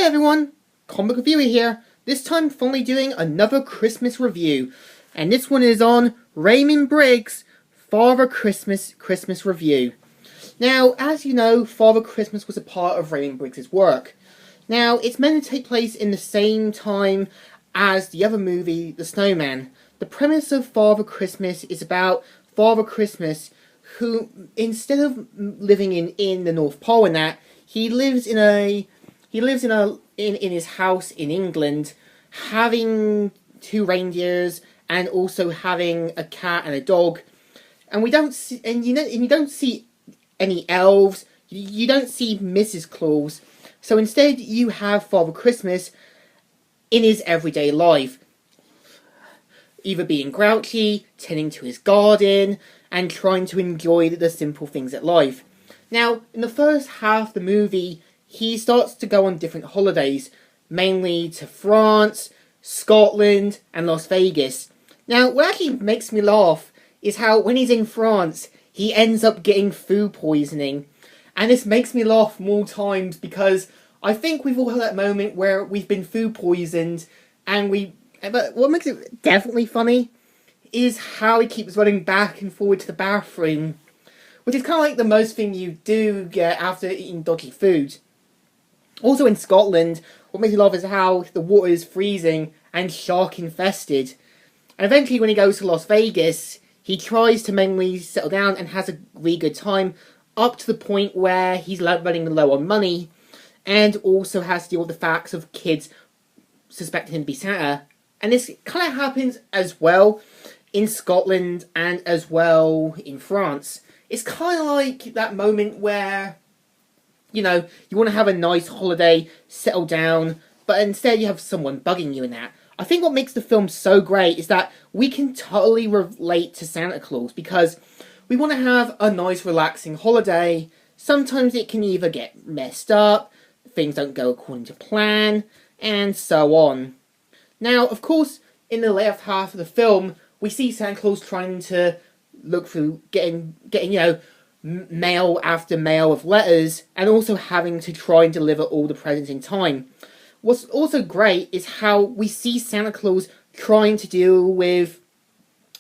everyone, Comic Reviewer here. This time finally doing another Christmas review. And this one is on Raymond Briggs Father Christmas Review. Now, as you know, Father Christmas was a part of Raymond Briggs' work. Now, it's meant to take place in the same time as the other movie, The Snowman. The premise of Father Christmas is about Father Christmas, who, instead of living in the North Pole and that, he lives in his house in England, having 2 reindeers and also having a cat and a dog. And we don't see, you don't see any elves. You don't see Mrs. Claus. So instead, you have Father Christmas in his everyday life, either being grouchy, tending to his garden, and trying to enjoy the simple things at life. Now, in the first half of the movie, he starts to go on different holidays, mainly to France, Scotland, and Las Vegas. Now, what actually makes me laugh is how when he's in France, he ends up getting food poisoning. And this makes me laugh more times because I think we've all had that moment where we've been food poisoned but what makes it definitely funny is how he keeps running back and forward to the bathroom, which is kind of like the most thing you do get after eating dodgy food. Also in Scotland, what makes me laugh is how the water is freezing and shark infested. And eventually when he goes to Las Vegas, he tries to mainly settle down and has a really good time, up to the point where he's running low on money, and also has to deal with the facts of kids suspecting him to be Santa. And this kind of happens as well in Scotland and as well in France. It's kind of like that moment where, you want to have a nice holiday, settle down, but instead you have someone bugging you in that. I think what makes the film so great is that we can totally relate to Santa Claus because we want to have a nice relaxing holiday. Sometimes it can either get messed up, things don't go according to plan, and so on. Now, of course, in the last half of the film, we see Santa Claus trying to look through getting mail after mail of letters, and also having to try and deliver all the presents in time. What's also great is how we see Santa Claus trying to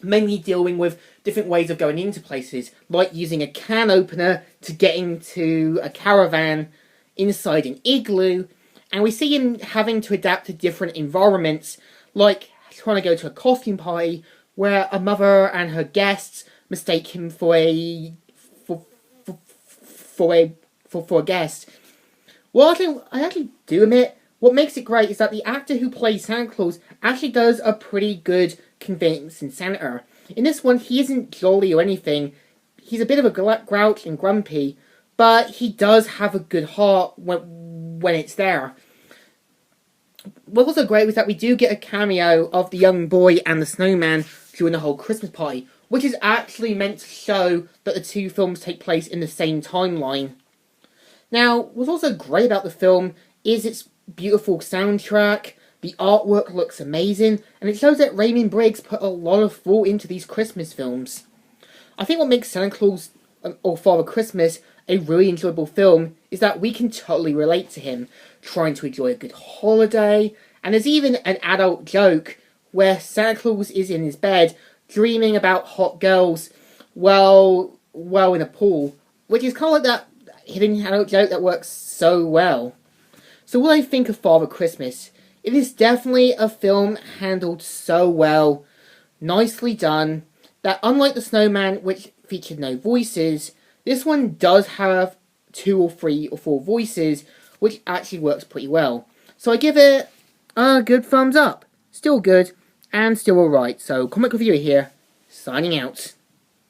mainly dealing with different ways of going into places, like using a can opener to get into a caravan inside an igloo, and we see him having to adapt to different environments, like trying to go to a costume party where a mother and her guests mistake him for a guest. Well, I actually do admit, what makes it great is that the actor who plays Santa Claus actually does a pretty good convincing Santa. In this one, he isn't jolly or anything. He's a bit of a grouch and grumpy, but he does have a good heart when it's there. What's also great was that we do get a cameo of the young boy and the snowman during the whole Christmas party, which is actually meant to show that the 2 films take place in the same timeline. Now, what's also great about the film is its beautiful soundtrack, the artwork looks amazing, and it shows that Raymond Briggs put a lot of thought into these Christmas films. I think what makes Santa Claus or Father Christmas a really enjoyable film is that we can totally relate to him, trying to enjoy a good holiday, and there's even an adult joke where Santa Claus is in his bed dreaming about hot girls while in a pool, which is kind of like that hidden adult joke that works so well. So what I think of Father Christmas, it is definitely a film handled so well, nicely done, that unlike The Snowman, which featured no voices, this one does have 2 or 3 or 4 voices, which actually works pretty well. So I give it a good thumbs up. Still good, and still alright. So Comic Reviewer here, signing out.